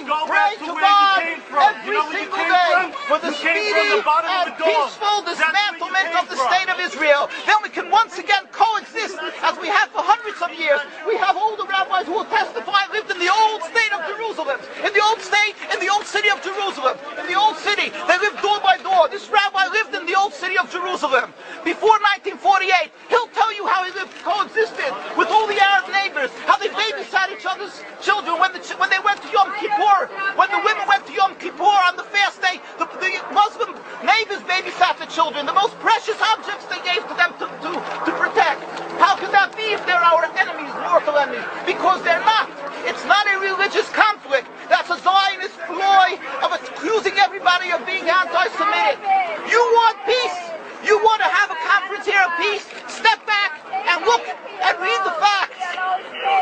pray to God every single day for the speedy and peaceful dismantlement of the state of Israel. Then we can once again coexist as we have for hundreds of years. We have older rabbis who will testify lived in the old state of Jerusalem, in the old state, in the old city of Jerusalem, in the old city. They lived door by door. This rabbi lived in the old city of Jerusalem before 1948. He'll tell you how he lived, coexisted with all the Arab neighbors, how they babysat each other's children when they went to Yom Kippur, when the women went to Yom Kippur on the fast day, the Muslim neighbors babysat the children, the most precious objects they gave to them to protect. How could that be if they're our enemies, mortal enemies? Because they're not. It's not a religious conflict. That's a Zionist ploy of accusing everybody of being anti-Semitic. You want peace? You want to have a conference here of peace? Step back and look and read the facts.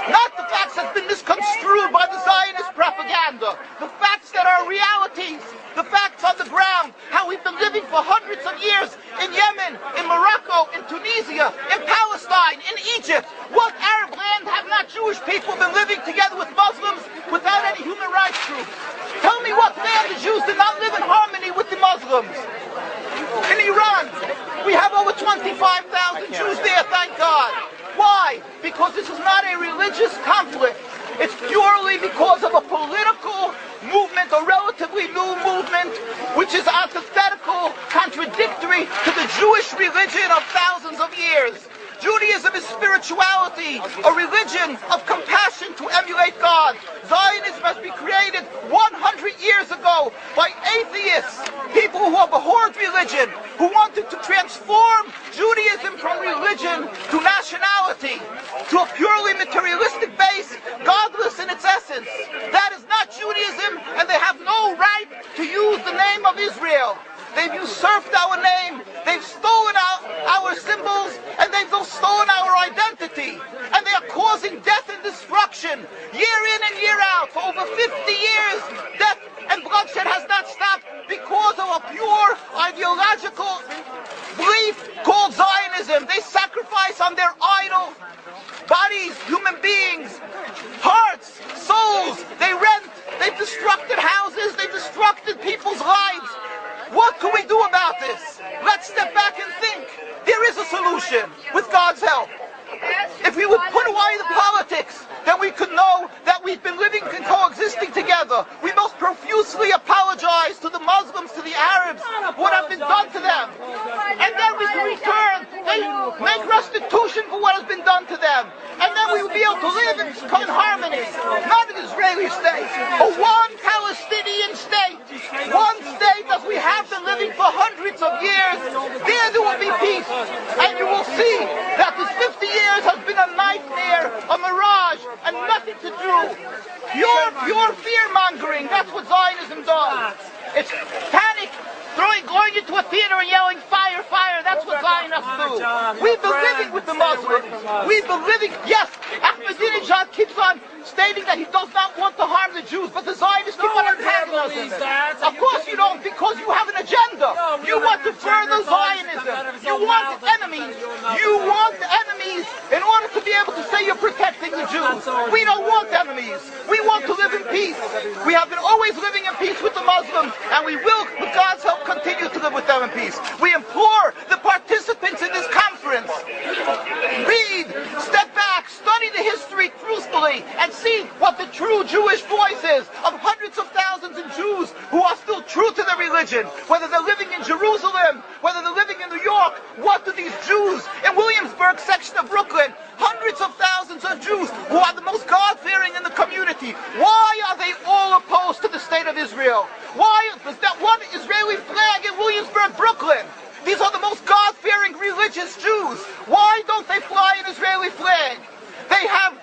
Not the facts that's been misconstrued by the Zionist propaganda. The facts that are realities. The facts on the ground. How we've been living for hundreds of years in Yemen, in Morocco, in Tunisia, in Palestine, in Egypt. What Arab land have not Jewish people been living together with Muslims without any human rights groups? Tell me what land the Jews did not live in harmony with the Muslims. In Iran, we have over 25,000 Jews there, thank God. Why? Because this is not a religious conflict. It's purely because of a political movement, a relatively new movement, which is antithetical, contradictory to the Jewish religion of thousands of years. Judaism is spirituality, a religion of compassion to emulate God. Zionism has been created 100 years ago by atheists, people who have abhorred religion, who wanted to transform Judaism from religion to nationality, to a purely materialistic base, godless in its essence. That is not Judaism, and they have no right to use the name of Israel. They've usurped our name, they've stolen our symbols, and they've stolen our identity. And they are causing death and destruction year in and year out. For over 50 years, death and bloodshed has not stopped because of a pure ideological belief called Zionism. They sacrifice on their idol bodies, human beings, hearts, souls. They rent, they've destructed houses, they've destructed people's lives. What can we do about this? Let's step back and think. There is a solution with God's help. If we would put away the politics, then we could know that we've been living and coexisting together. We most profusely apologize to the Muslims, to the Arabs, what has been done to them. And then we can return, make restitution for what has been done to them. And then we will be able to live in harmony. Not an Israeli state, but one Palestinian state. One state as we have been living for hundreds of years. There will be peace. And you will see that this 50 years has been a nightmare, a mirage, and nothing to do. Pure fear-mongering, that's what Zionism does. It's panic, going into a theater and yelling, fire, fire, that's what Zionists do. We've been living with the Muslims. We've been living, yes, Ahmadinejad keeps on stating that he does not want to harm the Jews, but the Zionists keep on antagonizing him. Of course you don't, because you have an agenda. You want to further Zionism. You want enemies. You want enemies in order to be able to say you're protecting the Jews. We don't want enemies. We want to live in peace. We have been always living in peace with the Muslims, and we will, with God's help, continue to live with them in peace. We implore the participants in this conference, read, step back, study the history truthfully, and see what the true Jewish voice is of hundreds of thousands of Jews who are still true to their religion, whether they're living in Jerusalem, whether they're living in New York. What do these Jews in Williamsburg section of Brooklyn, hundreds of thousands of Jews who are the most God-fearing in the community, why are they all opposed to the state of Israel? Why is that one Israeli flag in Williamsburg, Brooklyn? These are the most God-fearing religious Jews. Why don't they fly an Israeli flag? They have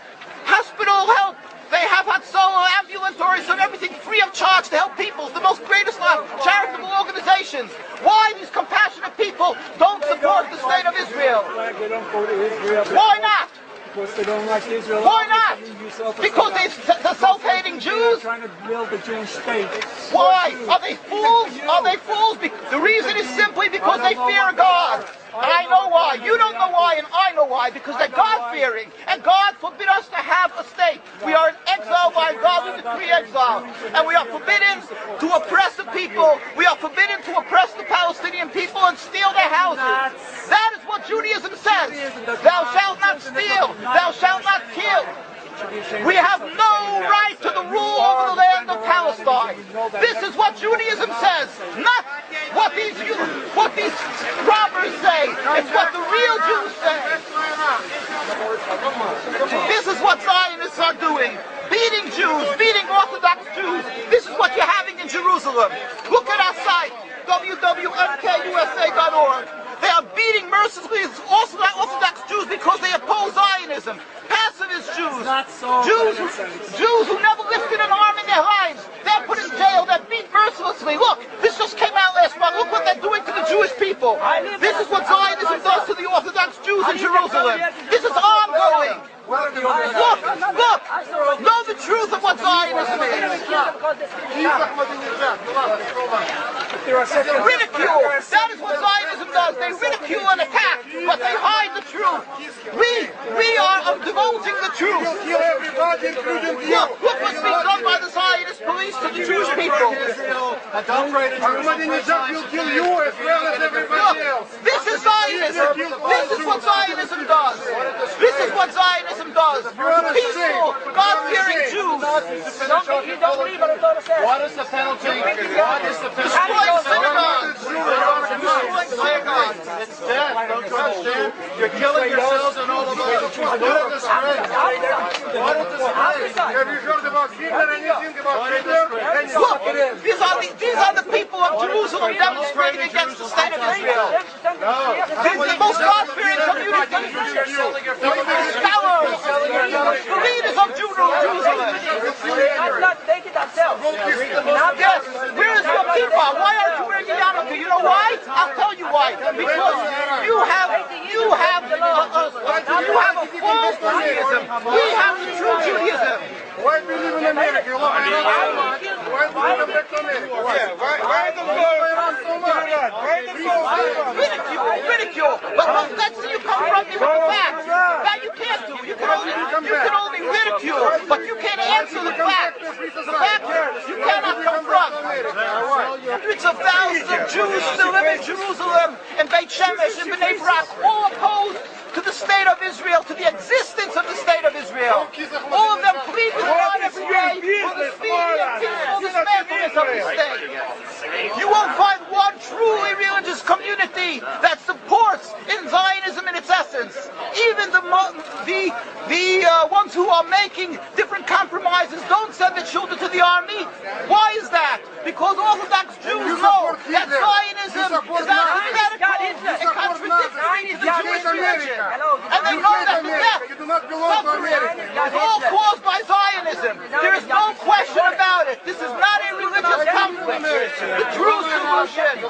hospital help. They have Hatzolah, ambulatories, and everything free of charge to help people. The most greatest charitable organizations. Why these compassionate people don't support the state of Israel? They don't go to Israel. Why not? Because they don't like Israel. Why not? You Because they're self-hating Jews? Trying to build the Jewish state. Why? Are they fools? Are they fools? The reason is simply because they fear God. And I know why. You don't know why, and I know why. Because they're God-fearing. And God forbid us to have a state. We are in exile by God with decree exile. And we are forbidden to oppress the people. We are forbidden to oppress the Palestinian people and steal their houses. That is what Judaism says. Thou shalt not steal. Thou shalt not kill. We have no right to the rule over the land of Palestine. This is what Judaism says, not what these robbers say. It's what the real Jews say. This is what Zionists are doing. Beating Jews, beating Orthodox Jews. This is what you're having in Jerusalem. Look at our site, www.mkusa.org. They are beating mercilessly Orthodox Jews because they oppose Zionism. Pacifist Jews. Jews who never lifted an arm in their lives. They're put in jail. They're beat mercilessly. Look, this just came out last month. Look what they're doing to the Jewish people. This is what Zionism does to the Orthodox Jews in Jerusalem. This is ongoing. Look, know the truth of what Zionism is. Ridicule. That is what Zionism does. They ridicule and attack, but they hide the truth. We are divulging the truth. Look what's being done by the Zionist police to the Jewish people. Ahmadinejad will kill you as well as everybody else. This is Zionism. This is what Zionism does. This is what Zionism does. Peaceful, God-fearing Jews. What is the penalty? Destroying synagogues. Destroying synagogues. It's death. Don't understand? You're killing yourselves and all of us. What a disgrace. What a disgrace. Have you heard about Hitler? Anything about Hitler? Look, these are the people of Jerusalem demonstrating against the state of Israel. This is the most God-fearing community. Scholars, the leaders of Jerusalem. Yes, where is your kippah? Why aren't you wearing your yarmulke? You know why? I'll tell you why. Because you have a false Judaism. We have the true Judaism. Why do you live in America? You love America so much. Why do you come back to America? Why the world so much? Ridicule. But let's see you confront me with the facts. That you can't do. You can only ridicule, but you can't answer the facts. The facts you cannot confront. Hundreds of thousands of Jews still live in Jerusalem, and Beit Shemesh, and Bnei Brak, all opposed to the state of Israel, to the existence of the state of Israel. All of them plead with God every day for the speedy and peaceful dismantlement of the state. You won't find one truly religious community that supports in Zionism in its essence. Even the ones who are making different compromises don't send their children to the army. Why is that? Because Orthodox Jews know that Zionism is antithetical and contradictory to the Jewish religion. And they know that the death, suffering, is all caused by Zionism. There is no question about it. This is not a religious conflict. The true solution